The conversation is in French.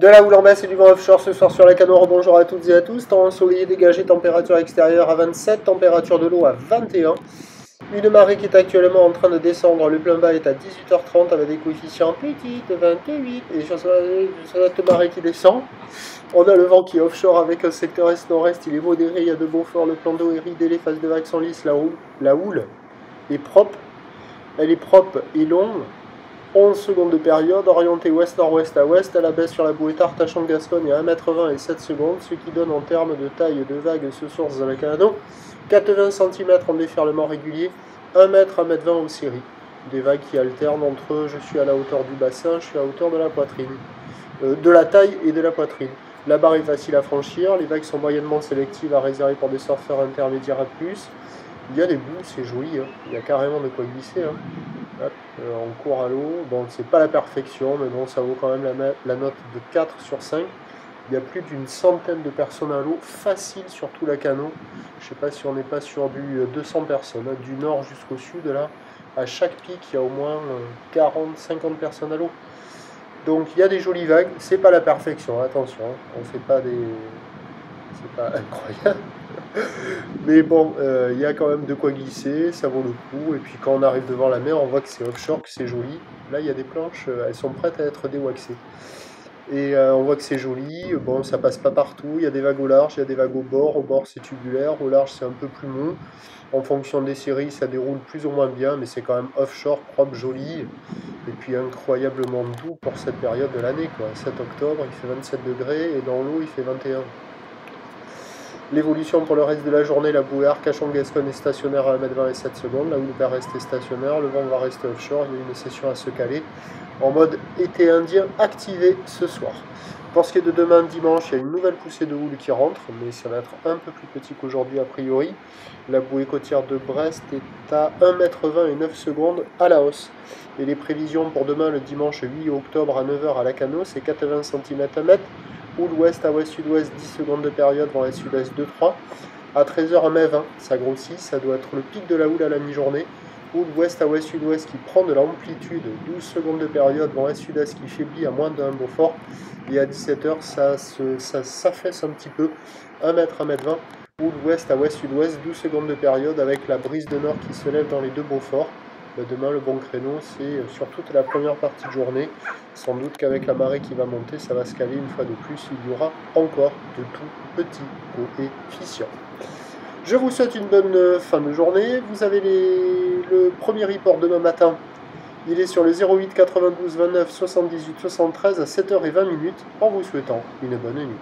De la houle en baisse et du vent offshore ce soir sur la Canore. Bonjour à toutes et à tous. Temps ensoleillé dégagé, température extérieure à 27, température de l'eau à 21. Une marée qui est actuellement en train de descendre. Le plein bas est à 18h30 avec des coefficients petites, 28. Et sur cette marée qui descend, on a le vent qui est offshore avec un secteur est-nord-est. Il est modéré, il y a de beaux forts. Le plan d'eau est ridé, les phases de vagues sont lisses. La houle est propre. Elle est propre et longue. 11 secondes de période, orientée ouest-nord-ouest à ouest, à la baisse sur la bouée Artachon de Gascogne à 1,20 m et 7 secondes, ce qui donne en termes de taille de vagues ce source dans la Canado 80 cm en déferlement régulier, 1 m, 1,20 m aux séries. Des vagues qui alternent entre je suis à la hauteur du bassin, je suis à la hauteur de la poitrine, de la taille et de la poitrine. La barre est facile à franchir, les vagues sont moyennement sélectives à réserver pour des surfeurs intermédiaires à plus. Il y a des bouts, c'est joli, hein. Il y a carrément de quoi glisser. Hein. Hop, on court à l'eau. Bon, c'est pas la perfection, mais bon, ça vaut quand même la note de 4 sur 5. Il y a plus d'une centaine de personnes à l'eau, facile sur tout la Canot. Je sais pas si on n'est pas sur du 200 personnes, hein, du nord jusqu'au sud, là. À chaque pic, il y a au moins 40-50 personnes à l'eau. Donc il y a des jolies vagues, c'est pas la perfection, attention, hein. On fait pas des... C'est pas incroyable. Mais bon, il y a quand même de quoi glisser, ça vaut le coup. Et puis quand on arrive devant la mer, on voit que c'est offshore, que c'est joli. Là, il y a des planches, elles sont prêtes à être déwaxées. Et on voit que c'est joli. Bon, ça passe pas partout. Il y a des vagues au large, il y a des vagues au bord. Au bord, c'est tubulaire. Au large, c'est un peu plus mou. En fonction des séries, ça déroule plus ou moins bien, mais c'est quand même offshore, propre, joli. Et puis incroyablement doux pour cette période de l'année, quoi. 7 octobre, il fait 27 degrés et dans l'eau, il fait 21. L'évolution pour le reste de la journée, la bouée Arcachon-Gascogne est stationnaire à 1,20 m et 7 secondes. La houle va rester stationnaire, le vent va rester offshore. Il y a une session à se caler en mode été indien activé ce soir. Pour ce qui est de demain dimanche, il y a une nouvelle poussée de houle qui rentre, mais ça va être un peu plus petit qu'aujourd'hui a priori. La bouée côtière de Brest est à 1,20 m et 9 secondes à la hausse. Et les prévisions pour demain, le dimanche 8 octobre à 9 h à la Canot, c'est 80 cm à mètre. Houle ouest à ouest-sud-ouest, 10 secondes de période, vent est-sud-est 2-3. À 13 h à 1,20 m, ça grossit, ça doit être le pic de la houle à la mi-journée. Houle ouest à ouest-sud-ouest qui prend de l'amplitude, 12 secondes de période, vent est-sud-est qui faiblit à moins d'un Beaufort. Et à 17 h, ça s'affaisse un petit peu, 1 m, 1,20 m. Houle ouest à ouest-sud-ouest, 12 secondes de période avec la brise de nord qui se lève dans les deux Beauforts. Demain, le bon créneau, c'est sur toute la première partie de journée. Sans doute qu'avec la marée qui va monter, ça va se caler une fois de plus. Il y aura encore de tout petits coefficients. Je vous souhaite une bonne fin de journée. Vous avez le premier report demain matin. Il est sur le 08 92 29 78 73 à 7 h 20 en vous souhaitant une bonne nuit.